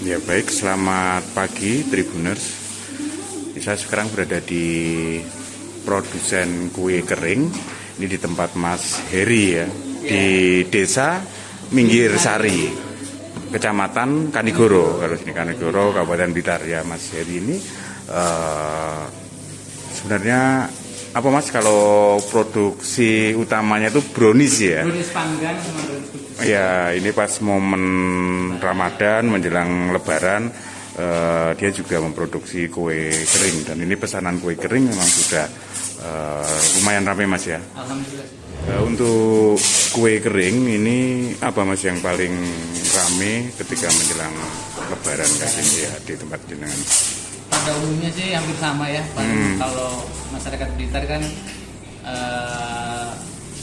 Ya baik, selamat pagi Tribuners. Saya sekarang berada di produsen kue kering. Ini di tempat Mas Heri ya, di Desa Minggir Sari, Kecamatan Kanigoro. Kalau sini Kanigoro, Kabupaten Blitar ya. Mas Heri ini sebenarnya apa Mas, kalau produksi utamanya itu brownies ya? Brownies panggang sama brownies khusus. Ya, ini pas momen Ramadan menjelang Lebaran, dia juga memproduksi kue kering, dan ini pesanan kue kering memang sudah lumayan ramai Mas ya. Alhamdulillah. Untuk kue kering ini apa Mas yang paling ramai ketika menjelang Lebaran kayak gini ya di tempat jenengan? Pada umumnya sih hampir sama ya. Kalau masyarakat Blitar kan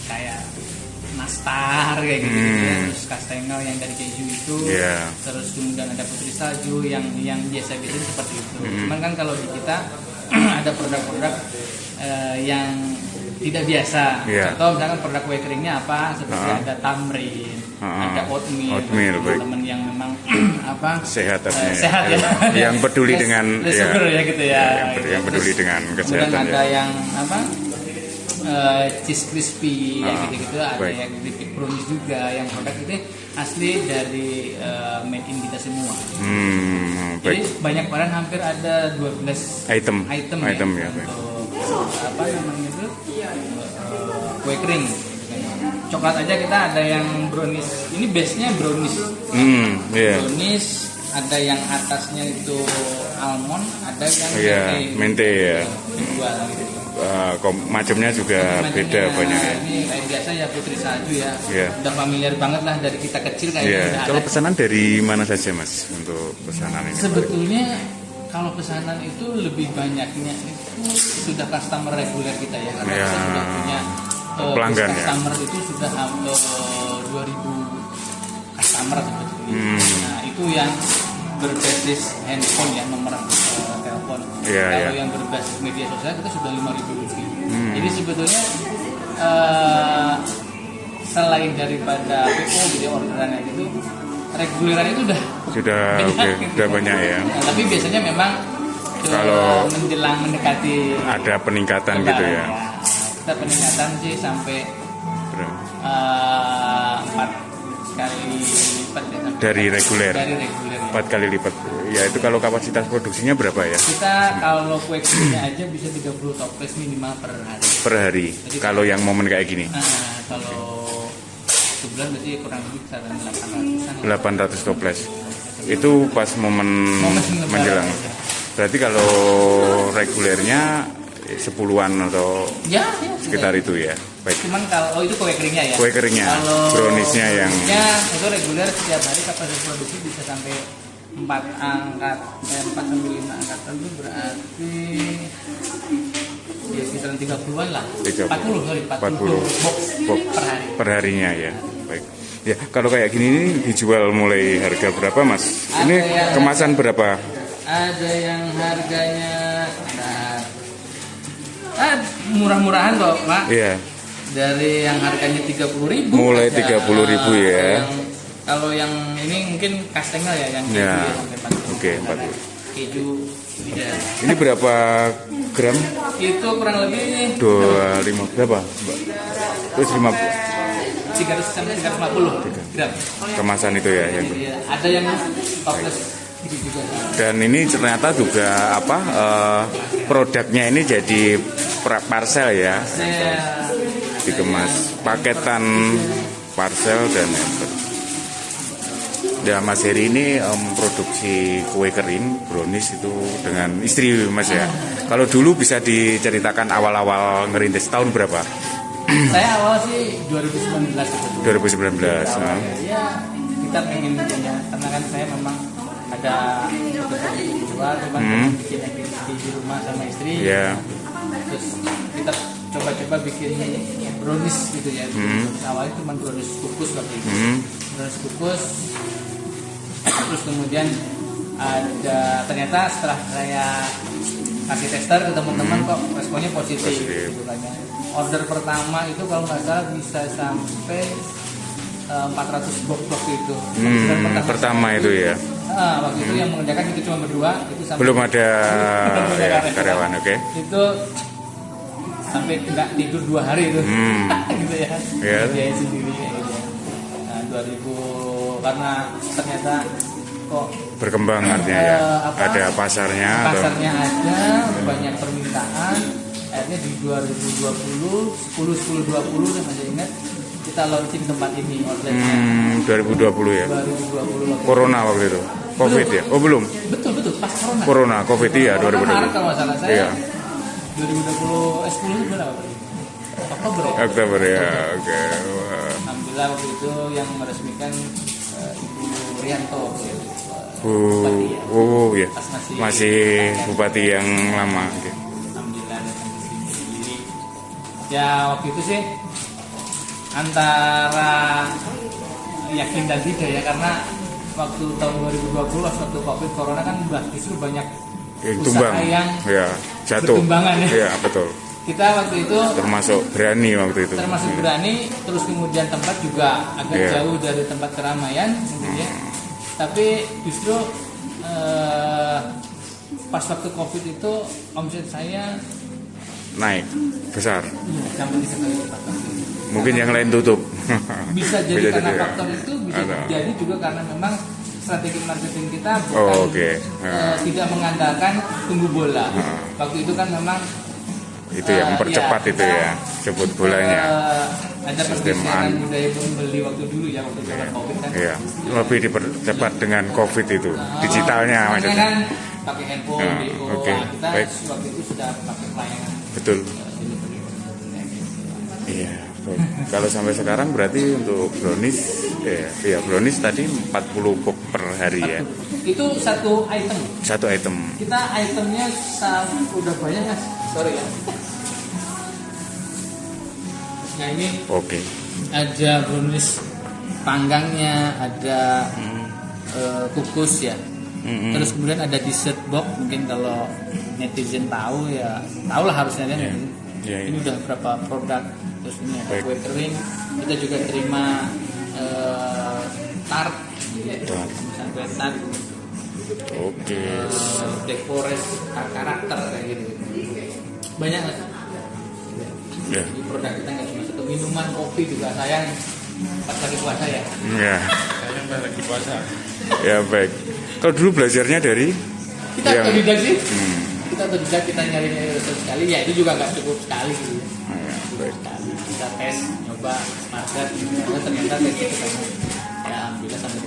kayak nastar kayak gitu, terus kastengel yang dari keju itu, terus kemudian ada putri salju yang biasa seperti itu. Cuman kan kalau di kita ada produk-produk yang tidak biasa. Contoh misalkan produk kue keringnya apa, seperti ada tamrin, ada oatmeal teman-teman yang memang apa sehat sehat ya, yang peduli dengan sugar ya gitu ya, yang peduli dengan kesehatan. Kemudian ada yang apa, cheese crispy ya gitu-gitu, ada yang keripik brownies juga, yang produk itu asli dari made in kita semua. Jadi banyak barang, hampir ada 12 item ya, untuk apa namanya itu, kue kering. Coklat aja kita ada yang brownies, ini base-nya brownies. Brownies, ada yang atasnya itu almond, ada yang mente ya. Dijual gitu. Macamnya juga beda banyak ya. Ini kayak biasa ya putri salju ya. Udah familiar banget lah dari kita kecil kayak Kalau pesanan dari mana saja Mas untuk pesanan ini? Sebetulnya kalau pesanan itu lebih banyaknya itu sudah customer reguler kita ya, karena kita sudah punya pelanggan customer itu sudah hampir 2000 customer sebetulnya. Nah itu yang berbasis handphone ya, nomor telepon. Kalau yang berbasis media sosial kita sudah 5.000 lebih. Jadi sebetulnya selain daripada PO gitu orderannya gitu, reguleran itu sudah banyak ya. Nah, tapi biasanya memang kalau menjelang mendekati ada peningkatan gitu ya. Kita peningkatan sih sampai 4 kali lipat ya, dari reguler. 4 kali lipat. Ya itu kalau kapasitas produksinya berapa ya? Kita kalau kue keringnya aja bisa 30 toples minimal per hari. Per hari. Jadi, kalau yang momen kayak gini. Kalau sebulan berarti kurang lebih 800-an. 800 toples. Itu pas momen menjelang. Berarti kalau regulernya 10-an atau sekitar itu ya. Baik. Cuman kalau itu kue keringnya ya. Kue keringnya. Kalau browniesnya yang itu reguler setiap hari kapasitas produksi bisa sampai 4 angkat, 4 sampai 5 angkatan, itu berarti ya sekitaran 30-an lah. 40 box per hari. Per harinya ya. Baik. Ya, kalau kayak gini ini dijual mulai harga berapa Mas? Ini kemasan berapa? Ada yang harganya murah-murahan kok Pak. Iya. Dari yang harganya 30.000. Mulai 30.000 ya. Kalau yang ini mungkin kastengel ya, yang keju ya, sampai 40. Keju tidak. Ini berapa gram? Itu kurang lebih 25 berapa? Terus 300 sampai 350 gram. Kemasan itu ya yang. Ada yang toples juga. Dan ini ternyata juga apa? Produknya ini jadi parcel ya. Dikemas paketan parcel dan ya. Mas Heri ini memproduksi kue kering brownies itu dengan istri Mas ya. Kalau dulu bisa diceritakan awal-awal ngerintis tahun berapa? Saya awal sih 2019. 2019. Ya kita pengen punya, karena kan saya memang ada jual, cuman bikin di rumah sama istri. Terus kita coba-coba bikin brownies gitu ya. Awalnya cuma brownies kukus waktu itu. Brownies kukus. Terus kemudian ada, ternyata setelah saya kasih tester ke teman-teman kok responnya positif. Gitu kan ya. Order pertama itu kalau nggak salah bisa sampai 400 box itu. Pertama itu ya. Waktu itu yang mengerjakan itu cuma berdua, itu sampai Belum ada belum ada ya, karyawan, oke. Itu sampai nggak tidur 2 hari itu, gitu ya. Iya. Kerjain sendiri kayak gitu. Nah, 2000 karena ternyata kok Berkembang artinya ya. apa, Ada pasarnya atau pasarnya ada, banyak permintaan. Akhirnya di 2020, 10-10-20 saya masih ingat, kita launching tempat ini outletnya. 2020 ya. 2020 waktu Corona waktu itu. Covid ya? Oh belum. Betul pas corona. Corona, Covid ya Corona 2020. Maret kalau nggak salah saya. Iya. 2020 10 itu berapa? Oktober ya. Oktober ya, oke. Wah. Alhamdulillah waktu itu yang meresmikan Ibu Rianto. Bu, Bupati ya. ya. Pas Masih bupati yang lama. Oke. Alhamdulillah datang ke sini. Jadi, ya waktu itu sih antara yakin dan tidak ya, karena waktu tahun 2020 waktu Covid Corona kan justru banyak Yang usaha tumbang, yang ya jatuh. bertumbangan ya. Iya betul. Kita waktu itu Termasuk berani waktu itu. termasuk berani, terus kemudian tempat juga agak Iya. jauh dari tempat keramaian mungkin ya. Tapi justru pas waktu Covid itu omset saya Naik besar. sampai 3 kali lipat. Mungkin yang lain tutup. Bisa jadi Bisa karena jadi, ya. faktor itu, bisa Ada. jadi juga karena memang strategi marketing kita bukan Oh, oke. tidak mengandalkan tunggu bola. Waktu itu kan memang Itu yang mempercepat ya, itu ya, sebut bolanya. ada Sistem pergeseran budaya membeli waktu dulu ya, waktu zaman Covid kan. Iya, lebih dipercepat dengan Covid itu, digitalnya Semuanya maksudnya. kan pakai handphone, Nah, DO. oke, Nah, kita baik. waktu itu sudah pakai pelayanan Betul. delivery. Iya, baik. Kalau sampai sekarang berarti untuk brownies, ya brownies tadi 40 box per hari ya, Itu satu item. satu item. Kita itemnya udah banyak mas. Sorry ya. Nah ini Oke. ada brownies panggangnya, ada kukus ya. Terus kemudian ada dessert box, mungkin kalau netizen tahu ya, tahu lah harusnya kan. Iya. Iya, Ini iya. udah berapa produk. Terus ini ada Baik. kue kering. Kita juga terima tart, Tart. misalnya kue tart, Oke. dekores karakter kayak gitu. Banyak mas. Ya. Jadi produk kita nggak cuma satu, minuman kopi juga sayang pas lagi puasa ya. Ya. Kayaknya pas lagi puasa. Ya baik. Kalau dulu belajarnya dari Kita yang otodidak sih. Kita otodidak, kita nyari resep sekali ya, itu juga nggak cukup sekali gitu. Ya, baik. Sekali kita tes, nyoba market, ternyata tes itu banyak. Ya alhamdulillah sampai